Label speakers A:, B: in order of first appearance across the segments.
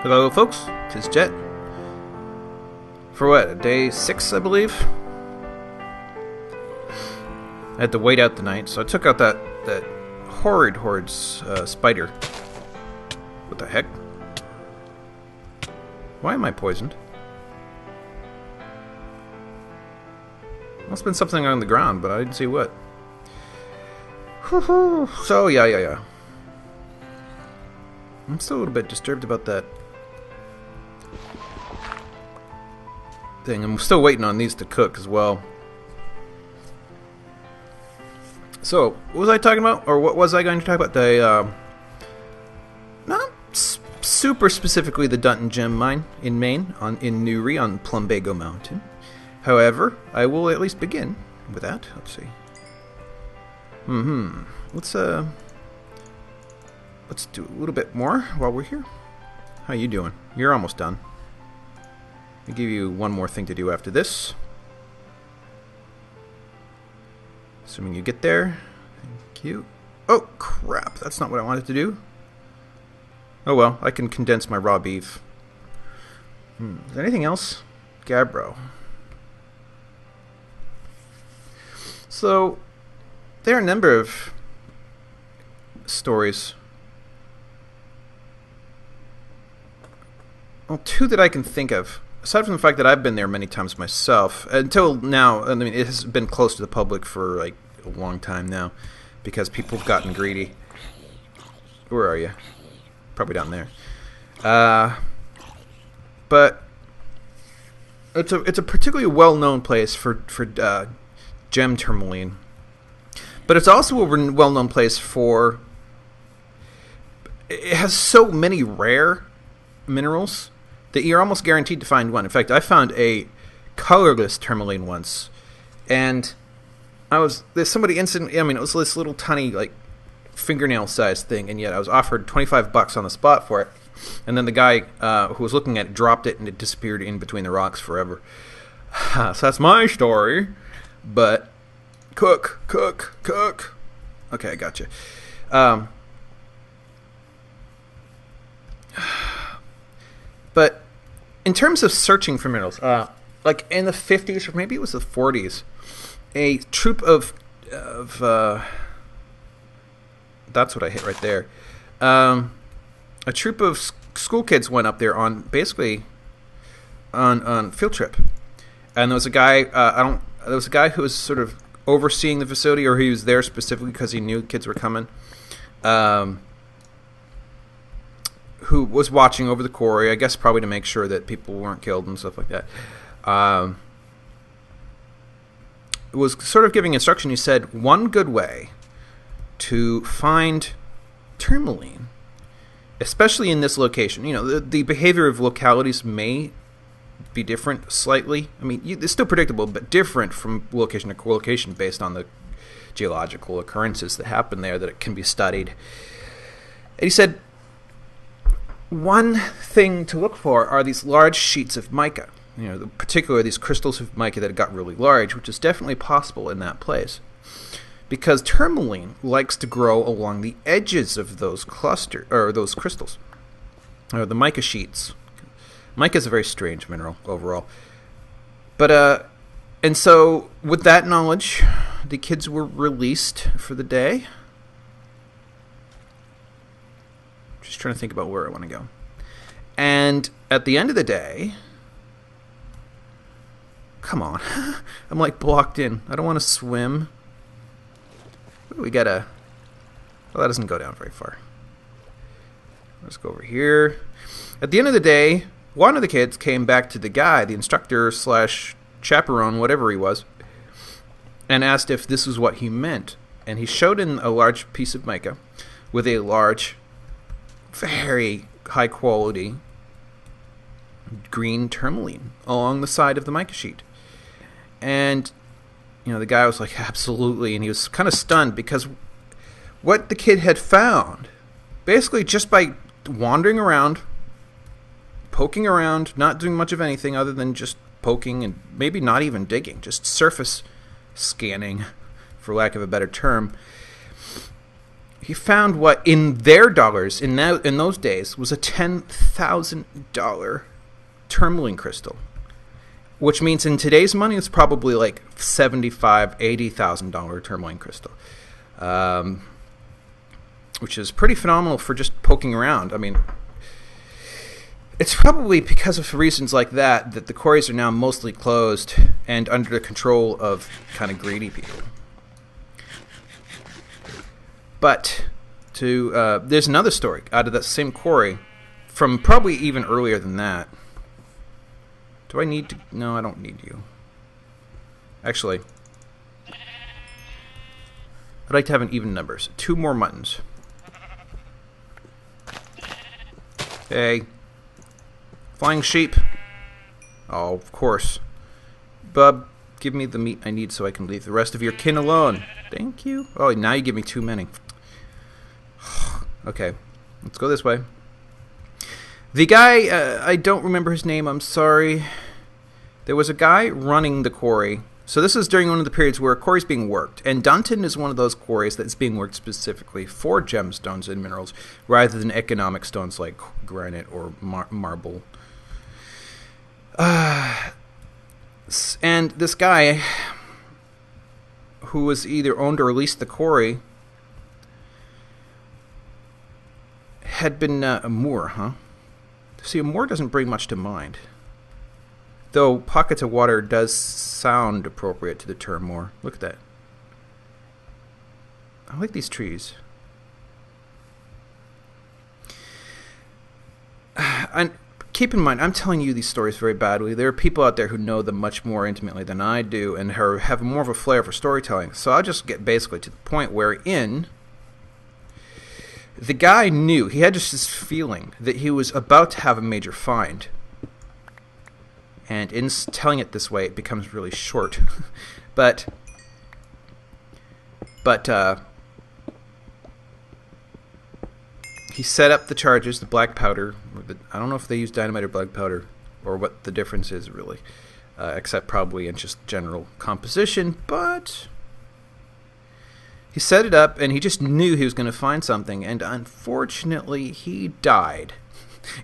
A: Hello folks, tis Jet. For what, day 6 I believe? I had to wait out the night, so I took out that horrid spider. What the heck? Why am I poisoned? Must have been something on the ground, but I didn't see what. So, yeah. I'm still a little bit disturbed about that thing. I'm still waiting on these to cook as well. So, what was I talking about? Or what was I going to talk about? The, not super specifically the Dunton Gem Mine in Maine, in Newry on Plumbago Mountain. However, I will at least begin with that. Let's see. Let's do a little bit more while we're here. How you doing? You're almost done. I'll give you one more thing to do after this. Assuming you get there. Thank you. Oh, crap. That's not what I wanted to do. Oh, well. I can condense my raw beef. Is there anything else? Gabbro. So, there are a number of stories. Well, two that I can think of. Aside from the fact that I've been there many times myself, until now, I mean, it has been closed to the public for like a long time now, because people have gotten greedy. Where are you? Probably down there. But it's a particularly well-known place for gem tourmaline, but it's also a well-known place for. It has so many rare minerals that you're almost guaranteed to find one. In fact, I found a colorless tourmaline once, and there's somebody instantly. I mean, it was this little tiny like fingernail-sized thing, and yet I was offered $25 on the spot for it. And then the guy who was looking at it dropped it, and it disappeared in between the rocks forever. So that's my story. But cook. Okay, I got you. But in terms of searching for minerals, like in the 50s or maybe it was the 40s, a troop of that's what I hit right there. A troop of school kids went up there on basically on field trip, and there was a guy. There was a guy who was sort of overseeing the facility, or he was there specifically because he knew kids were coming. Who was watching over the quarry, I guess probably to make sure that people weren't killed and stuff like that. Was sort of giving instruction. He said, one good way to find tourmaline, especially in this location, the behavior of localities may be different slightly. I mean, it's still predictable, but different from location to location based on the geological occurrences that happen there that it can be studied. And he said, one thing to look for are these large sheets of mica. Particularly these crystals of mica that got really large, which is definitely possible in that place. Because tourmaline likes to grow along the edges of those those crystals, or the mica sheets. Mica is a very strange mineral overall. But and so with that knowledge, the kids were released for the day. Just trying to think about where I want to go. And at the end of the day, come on, I'm like blocked in. I don't want to swim. We gotta. Well, that doesn't go down very far. Let's go over here. At the end of the day, one of the kids came back to the guy, the instructor / chaperone, whatever he was, and asked if this was what he meant. And he showed him a large piece of mica with a large, very high quality green tourmaline along the side of the mica sheet. And the guy was like, absolutely. And he was kind of stunned because what the kid had found, basically just by wandering around, poking around, not doing much of anything other than just poking and maybe not even digging, just surface scanning, for lack of a better term, he found what, in their dollars, in those days, was a $10,000 tourmaline crystal. Which means in today's money, it's probably like $75,000, $80,000 tourmaline crystal. Which is pretty phenomenal for just poking around. I mean, it's probably because of reasons like that the quarries are now mostly closed and under the control of kind of greedy people. But there's another story out of that same quarry from probably even earlier than that. Do I need to? No, I don't need you. Actually, I'd like to have an even numbers. 2 more muttons. Hey. Flying sheep. Oh, of course. Bub, give me the meat I need so I can leave the rest of your kin alone. Thank you. Oh, now you give me too many. Okay, let's go this way. The guy, I don't remember his name, I'm sorry. There was a guy running the quarry. So this is during one of the periods where a quarry's being worked. And Dunton is one of those quarries that's being worked specifically for gemstones and minerals rather than economic stones like granite or marble. And this guy, who was either owned or leased the quarry, had been a moor, huh? See, a moor doesn't bring much to mind. Though pockets of water does sound appropriate to the term moor. Look at that. I like these trees. And keep in mind, I'm telling you these stories very badly. There are people out there who know them much more intimately than I do and have more of a flair for storytelling. So I'll just get basically to the point wherein the guy knew, he had just this feeling that he was about to have a major find. And in telling it this way, it becomes really short. but he set up the charges, the black powder. I don't know if they use dynamite or black powder, or what the difference is really, except probably in just general composition. But he set it up, and he just knew he was going to find something. And unfortunately, he died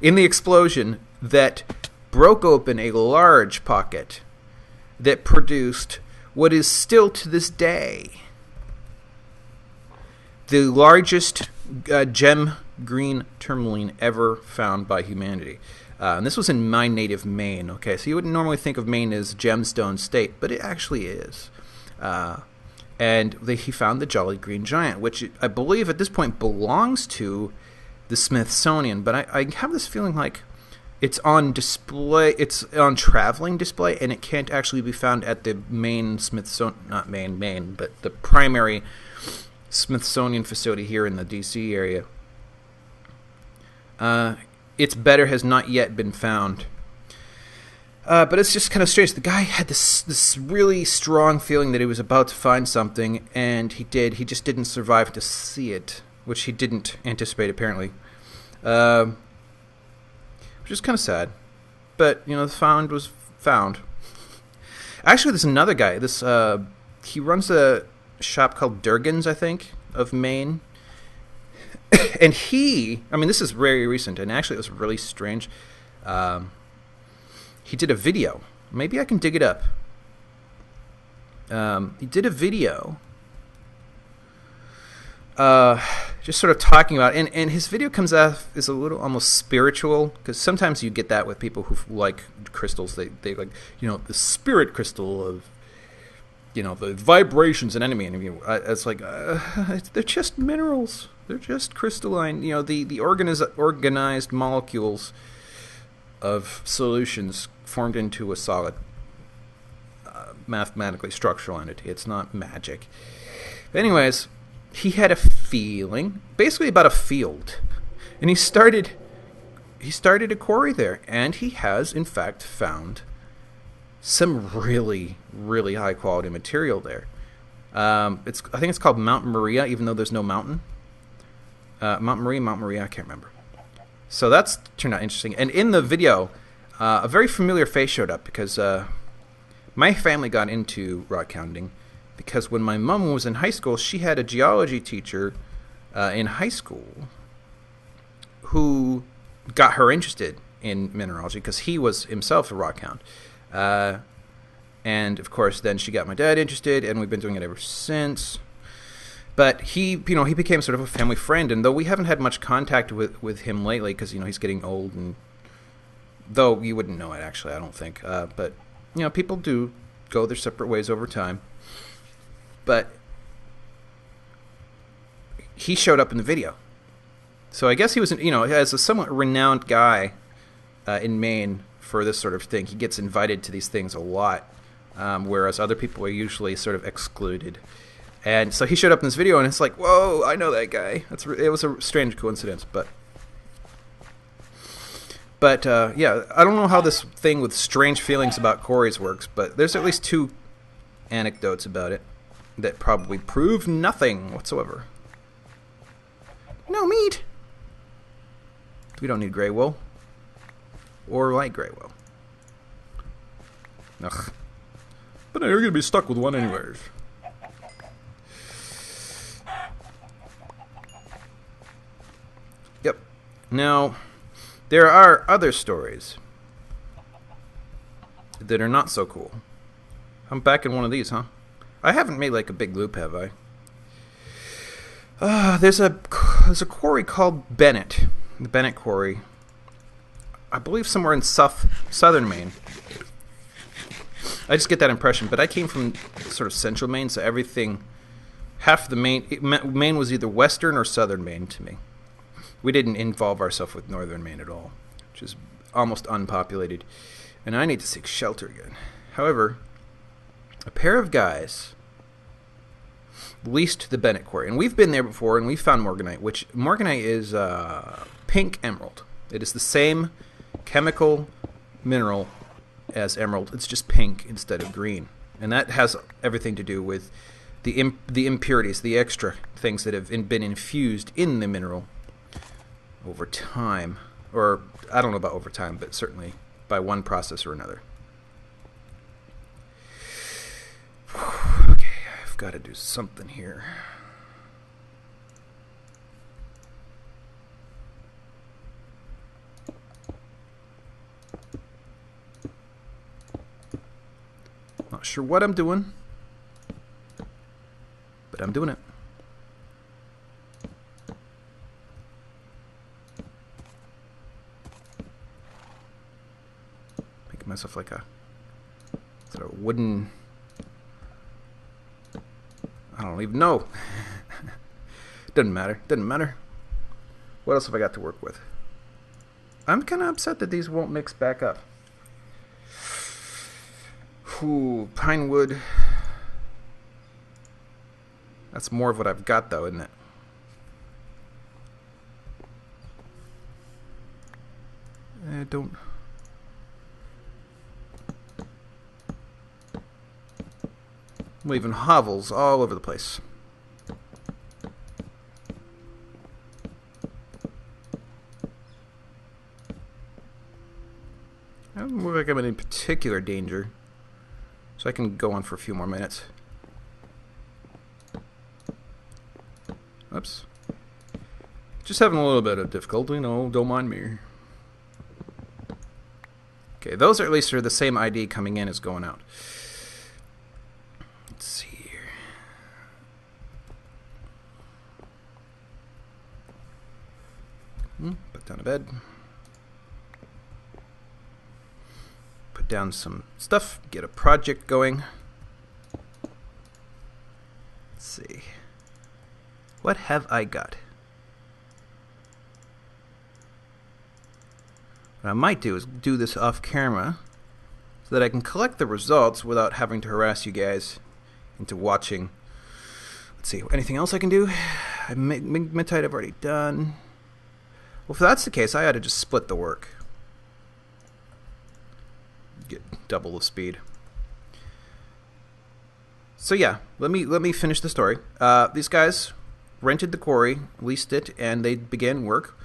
A: in the explosion that broke open a large pocket that produced what is still to this day the largest gem green tourmaline ever found by humanity. And this was in my native Maine. Okay, so you wouldn't normally think of Maine as gemstone state, but it actually is. And he found the Jolly Green Giant, which I believe at this point belongs to the Smithsonian. But I have this feeling like it's on display. It's on traveling display, and it can't actually be found at the main Smithsonian, not Maine, but the primary Smithsonian facility here in the D.C. area. Its better has not yet been found. But it's just kind of strange. The guy had this really strong feeling that he was about to find something, and he did. He just didn't survive to see it, which he didn't anticipate, apparently. Which is kind of sad. But, the find was found. Actually, there's another guy. He runs a shop called Durgan's, I think, of Maine. And this is very recent, and actually it was really strange. He did a video. Maybe I can dig it up. He did a video just sort of talking about it. And his video comes out as a little almost spiritual, because sometimes you get that with people who like crystals. They like, the spirit crystal of, the vibrations and enemy. And it's like, they're just minerals. They're just crystalline, the organized molecules of solutions formed into a solid, mathematically structural entity. It's not magic. But anyways, he had a feeling, basically about a field, and he started a quarry there, and he has in fact found some really, really high quality material there. I think it's called Mount Maria, even though there's no mountain. Mount Maria, I can't remember. So that's turned out interesting. And in the video, a very familiar face showed up, because my family got into rockhounding because when my mom was in high school, she had a geology teacher in high school who got her interested in mineralogy because he was himself a rockhound. And, of course, then she got my dad interested, and we've been doing it ever since. But he became sort of a family friend, and though we haven't had much contact with him lately because, he's getting old, and though you wouldn't know it, actually, I don't think. But, people do go their separate ways over time. But he showed up in the video. So I guess he was, as a somewhat renowned guy in Maine for this sort of thing, he gets invited to these things a lot, whereas other people are usually sort of excluded. And so he showed up in this video, and it's like, whoa, I know that guy. It was a strange coincidence, but yeah, I don't know how this thing with strange feelings about Corey's works, but there's at least 2 anecdotes about it that probably prove nothing whatsoever. No meat. We don't need gray wool. Or light gray wool. Ugh. But you're going to be stuck with one anyways. Yep. Now, there are other stories that are not so cool. I'm back in one of these, huh? I haven't made like a big loop, have I? There's a quarry called Bennett. The Bennett Quarry. I believe somewhere in southern Maine. I just get that impression, but I came from sort of central Maine, so everything, half the Maine was either western or southern Maine to me. We didn't involve ourselves with northern Maine at all, which is almost unpopulated, and I need to seek shelter again. However, a pair of guys leased the Bennett Quarry, and we've been there before, and we found morganite, which morganite is pink emerald. It is the same chemical mineral as emerald. It's just pink instead of green, and that has everything to do with the impurities, the extra things that have been infused in the mineral over time, or I don't know about over time, but certainly by one process or another. Okay, I've got to do something here. Not sure what I'm doing, but I'm doing it. Making myself like a sort of wooden, I don't even know. Doesn't matter. What else have I got to work with? I'm kind of upset that these won't mix back up. Ooh, pine wood. That's more of what I've got, though, isn't it? Don't. I'm leaving hovels all over the place. I don't look like I'm in any particular danger, so I can go on for a few more minutes. Oops. Just having a little bit of difficulty, don't mind me. Okay, those at least are the same ID coming in as going out. Let's see here. Put down a bed. Put down some stuff, get a project going. Let's see. What have I got? What I might do is do this off camera so that I can collect the results without having to harass you guys into watching. Let's see, anything else I can do? Midnight I've already done. Well, if that's the case, I ought to just split the work. Get double the speed. So yeah, let me finish the story. These guys rented the quarry, leased it, and they began work.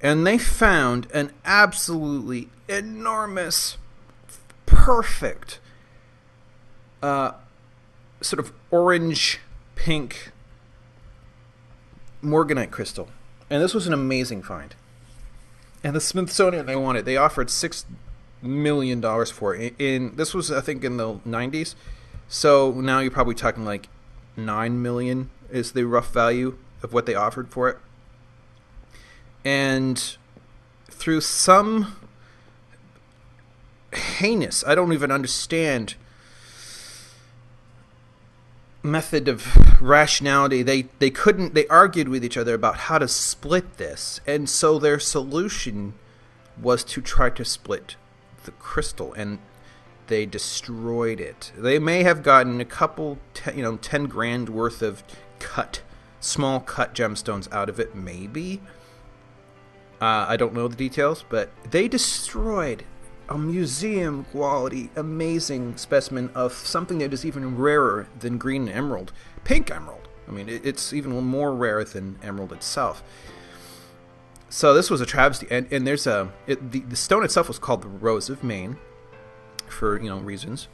A: And they found an absolutely enormous, perfect, sort of orange-pink morganite crystal, and this was an amazing find. And the Smithsonian, they offered $6 million for it. This was, I think, in the 90s. So now you're probably talking like $9 million is the rough value of what they offered for it. And through some heinous, I don't even understand, method of rationality, they argued with each other about how to split this, and so their solution was to try to split the crystal, and they destroyed it. They may have gotten a couple 10 grand worth of small cut gemstones out of it, maybe. I don't know the details, but they destroyed a museum quality, amazing specimen of something that is even rarer than green emerald, pink emerald. I mean, it's even more rare than emerald itself. So this was a travesty, and there's the stone itself was called the Rose of Maine, for reasons.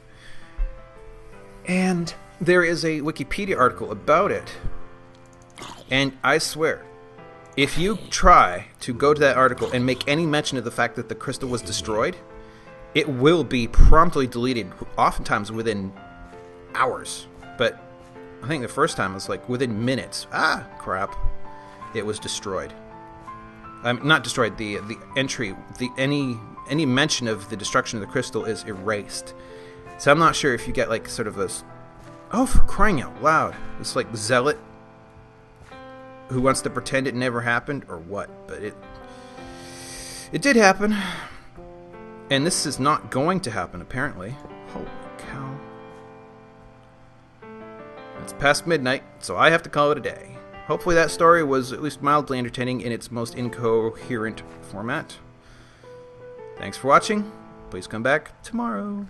A: And there is a Wikipedia article about it, and I swear, if you try to go to that article and make any mention of the fact that the crystal was destroyed, it will be promptly deleted, oftentimes within hours. But I think the first time was like within minutes. Crap. It was destroyed. Not destroyed, the entry, any mention of the destruction of the crystal is erased. So I'm not sure if you get like sort of for crying out loud, it's like zealot who wants to pretend it never happened or what. But it did happen. And this is not going to happen, apparently. Holy cow. It's past midnight, so I have to call it a day. Hopefully that story was at least mildly entertaining in its most incoherent format. Thanks for watching. Please come back tomorrow.